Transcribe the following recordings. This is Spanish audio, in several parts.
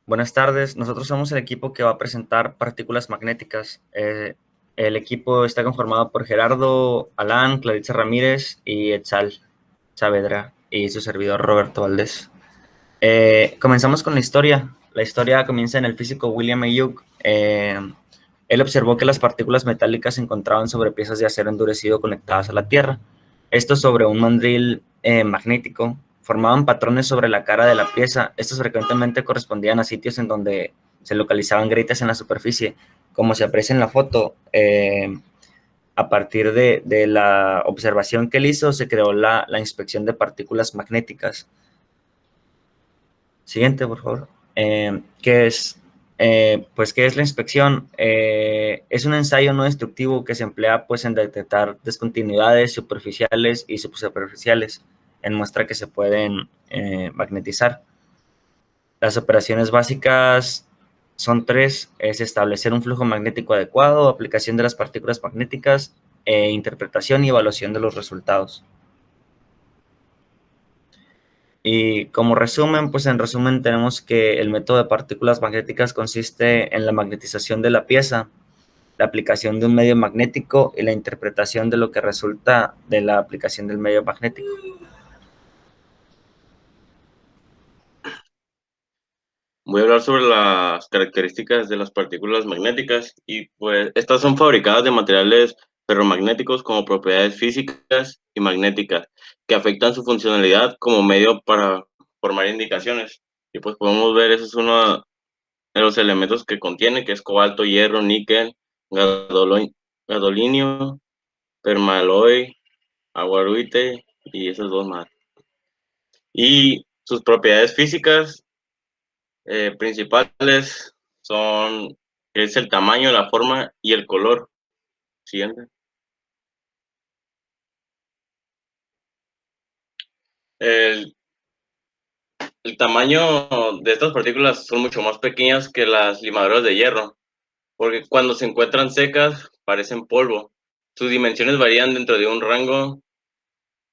Buenas tardes, nosotros somos el equipo que va a presentar partículas magnéticas. El equipo está conformado por Gerardo, Alán, Claritza Ramírez y Etzal Saavedra y su servidor Roberto Valdés. Comenzamos con la historia. La historia comienza en el físico William A. Young. Él observó que las partículas metálicas se encontraban sobre piezas de acero endurecido conectadas a la Tierra. Esto sobre un mandril magnético. Formaban patrones sobre la cara de la pieza. Estos frecuentemente correspondían a sitios en donde se localizaban grietas en la superficie. Como se aprecia en la foto, a partir de la observación que él hizo, se creó la inspección de partículas magnéticas. Siguiente, por favor. ¿Qué es? Pues, ¿qué es la inspección? Es un ensayo no destructivo que se emplea pues, en detectar descontinuidades superficiales y subsuperficiales en muestra que se pueden magnetizar. Las operaciones básicas son tres: es establecer un flujo magnético adecuado, aplicación de las partículas magnéticas, interpretación y evaluación de los resultados. Y como resumen, pues en resumen tenemos que el método de partículas magnéticas consiste en la magnetización de la pieza, la aplicación de un medio magnético y la interpretación de lo que resulta de la aplicación del medio magnético. Voy a hablar sobre las características de las partículas magnéticas y pues estas son fabricadas de materiales ferromagnéticos como propiedades físicas y magnéticas que afectan su funcionalidad como medio para formar indicaciones. Y pues podemos ver, eso es uno de los elementos que contiene, que es cobalto, hierro, níquel, gadolinio, permaloy, aguarite y esos dos más. Y sus propiedades físicas principales son, es el tamaño, la forma y el color. Siguiente. El, el tamaño de estas partículas son mucho más pequeñas que las limadoras de hierro, porque cuando se encuentran secas parecen polvo. Sus dimensiones varían dentro de un rango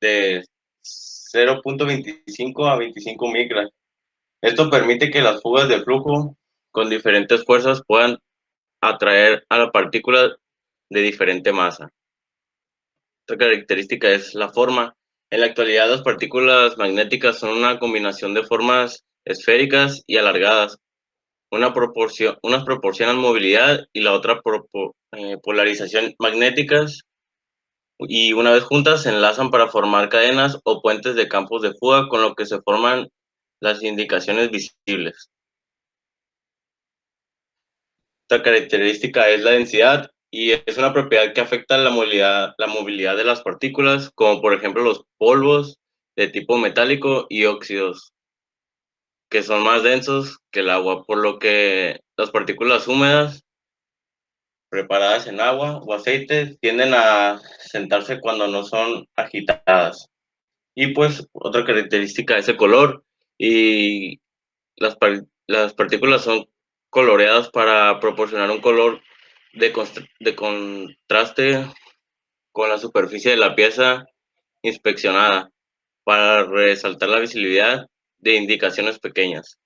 de 0.25 a 25 micras. Esto permite que las fugas de flujo con diferentes fuerzas puedan atraer a la partícula de diferente masa. Otra característica es la forma. En la actualidad, las partículas magnéticas son una combinación de formas esféricas y alargadas. Unas proporcionan movilidad y la otra polarización magnéticas, y una vez juntas se enlazan para formar cadenas o puentes de campos de fuga, con lo que se forman las indicaciones visibles. Esta característica es la densidad y es una propiedad que afecta la movilidad de las partículas, como por ejemplo los polvos de tipo metálico y óxidos, que son más densos que el agua, por lo que las partículas húmedas preparadas en agua o aceite tienden a sentarse cuando no son agitadas. Y pues otra característica es el color, y las partículas son coloreadas para proporcionar un color de contraste con la superficie de la pieza inspeccionada, para resaltar la visibilidad de indicaciones pequeñas.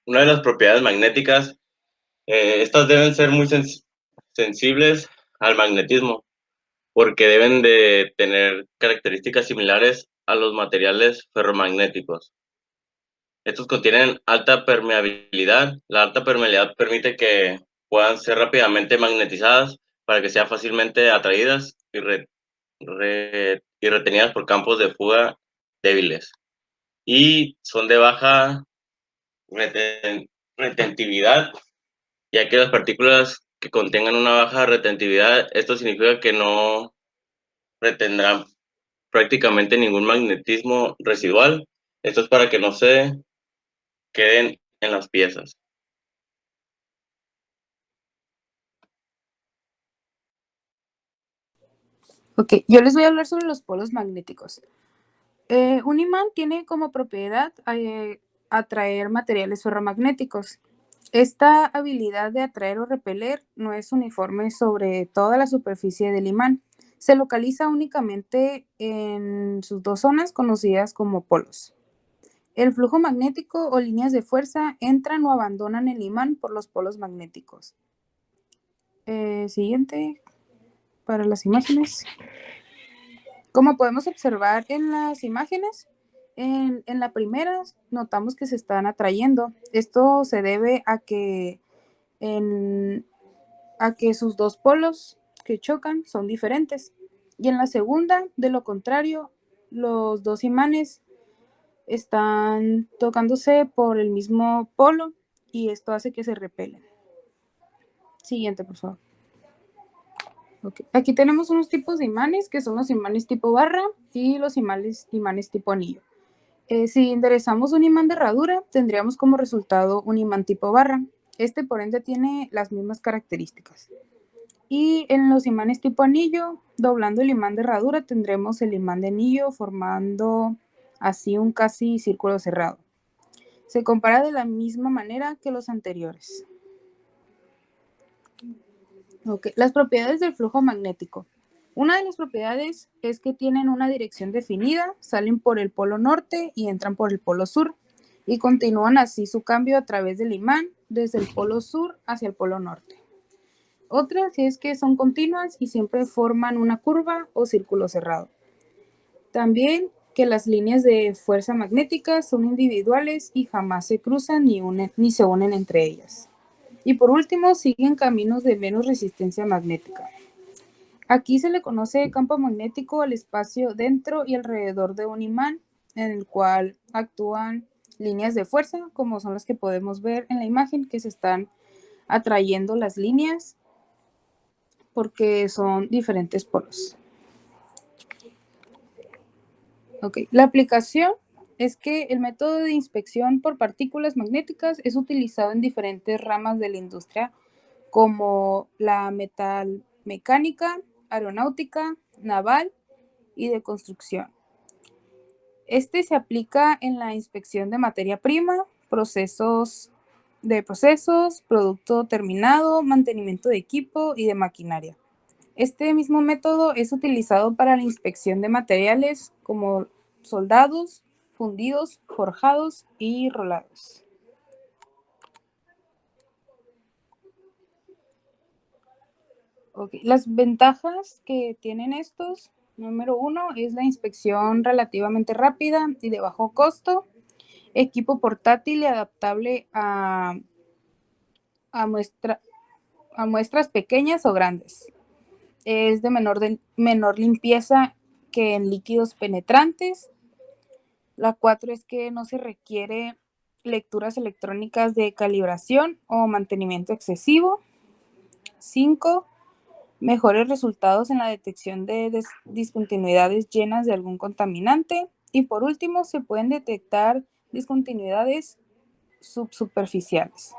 Una de las propiedades magnéticas, estas deben ser muy sensibles al magnetismo, porque deben de tener características similares a los materiales ferromagnéticos. Estos contienen alta permeabilidad. La alta permeabilidad permite que puedan ser rápidamente magnetizadas para que sean fácilmente atraídas y retenidas por campos de fuga débiles. Y son de baja retentividad, ya que las partículas que contengan una baja retentividad, esto significa que no retendrán prácticamente ningún magnetismo residual. Esto es para que no se queden en las piezas. Ok, yo les voy a hablar sobre los polos magnéticos. Un imán tiene como propiedad atraer materiales ferromagnéticos. Esta habilidad de atraer o repeler no es uniforme sobre toda la superficie del imán, Se localiza únicamente en sus dos zonas conocidas como polos. El flujo magnético o líneas de fuerza entran o abandonan el imán por los polos magnéticos. Siguiente, para las imágenes. Como podemos observar en las imágenes, en la primera notamos que se están atrayendo. Esto se debe a que sus dos polos que chocan son diferentes. Y en la segunda, de lo contrario, los dos imanes están tocándose por el mismo polo y esto hace que se repelen. Siguiente, por favor. Okay. Aquí tenemos unos tipos de imanes, que son los imanes tipo barra y los imanes tipo anillo. Si enderezamos un imán de herradura, tendríamos como resultado un imán tipo barra. Este, por ende, tiene las mismas características. Y en los imanes tipo anillo, doblando el imán de herradura, tendremos el imán de anillo formando así un casi círculo cerrado. Se compara de la misma manera que los anteriores. Okay. Las propiedades del flujo magnético. Una de las propiedades es que tienen una dirección definida, salen por el polo norte y entran por el polo sur, y continúan así su cambio a través del imán desde el polo sur hacia el polo norte. Otra es que son continuas y siempre forman una curva o círculo cerrado. También que las líneas de fuerza magnética son individuales y jamás se cruzan ni se unen entre ellas. Y por último, siguen caminos de menos resistencia magnética. Aquí se le conoce campo magnético al espacio dentro y alrededor de un imán, en el cual actúan líneas de fuerza, como son las que podemos ver en la imagen, que se están atrayendo las líneas porque son diferentes polos. Okay. La aplicación es que el método de inspección por partículas magnéticas es utilizado en diferentes ramas de la industria, como la metalmecánica, aeronáutica, naval y de construcción. Este se aplica en la inspección de materia prima, procesos, producto terminado, mantenimiento de equipo y de maquinaria. Este mismo método es utilizado para la inspección de materiales como soldados, fundidos, forjados y rolados. Okay. Las ventajas que tienen estos, número 1, es la inspección relativamente rápida y de bajo costo, equipo portátil y adaptable a muestras pequeñas o grandes. Es de menor limpieza que en líquidos penetrantes. La 4 es que no se requiere lecturas electrónicas de calibración o mantenimiento excesivo. 5, mejores resultados en la detección de discontinuidades llenas de algún contaminante. Y por último, se pueden detectar discontinuidades subsuperficiales.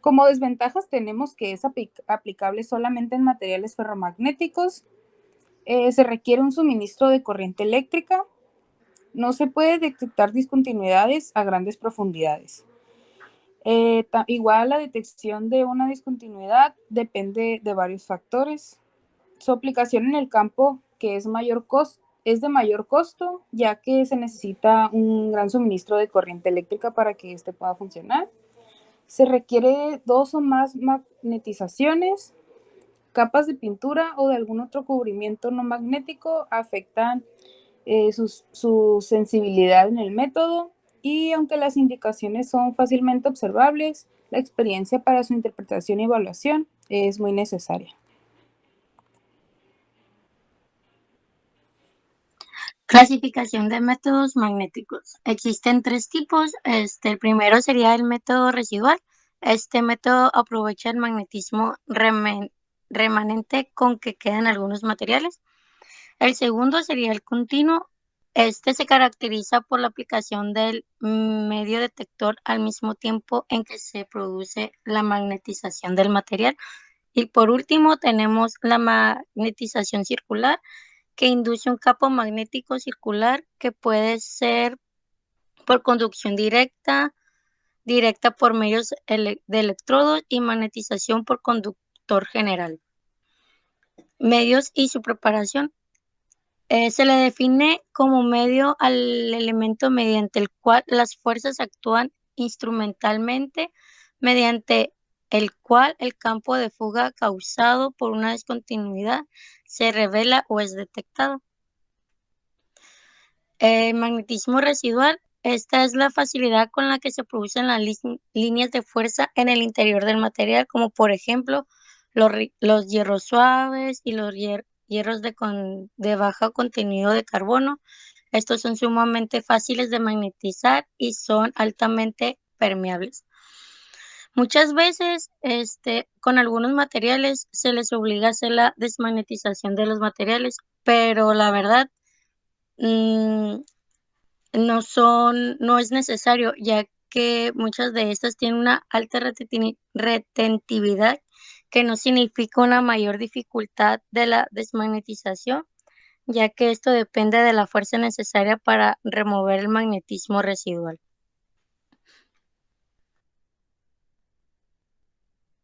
Como desventajas tenemos que es aplicable solamente en materiales ferromagnéticos, se requiere un suministro de corriente eléctrica, no se puede detectar discontinuidades a grandes profundidades. Igual la detección de una discontinuidad depende de varios factores. Su aplicación en el campo, que es de mayor costo, ya que se necesita un gran suministro de corriente eléctrica para que este pueda funcionar. Se requiere 2 o más magnetizaciones, capas de pintura o de algún otro cubrimiento no magnético afectan su sensibilidad en el método, y aunque las indicaciones son fácilmente observables, la experiencia para su interpretación y evaluación es muy necesaria. Clasificación de métodos magnéticos. Existen 3 tipos. El primero sería el método residual. Este método aprovecha el magnetismo remanente con que quedan algunos materiales. El segundo sería el continuo. Este se caracteriza por la aplicación del medio detector al mismo tiempo en que se produce la magnetización del material. Y por último tenemos la magnetización circular, que induce un campo magnético circular que puede ser por conducción directa, directa por medios de electrodos y magnetización por conductor general. Medios y su preparación. Se le define como medio al elemento mediante el cual las fuerzas actúan instrumentalmente, mediante el cual el campo de fuga causado por una discontinuidad se revela o es detectado. Magnetismo residual. Esta es la facilidad con la que se producen las líneas de fuerza en el interior del material, como por ejemplo los hierros suaves y los hierros de bajo contenido de carbono. Estos son sumamente fáciles de magnetizar y son altamente permeables. Muchas veces, con algunos materiales se les obliga a hacer la desmagnetización de los materiales, pero la verdad, no es necesario, ya que muchas de estas tienen una alta retentividad, que no significa una mayor dificultad de la desmagnetización, ya que esto depende de la fuerza necesaria para remover el magnetismo residual.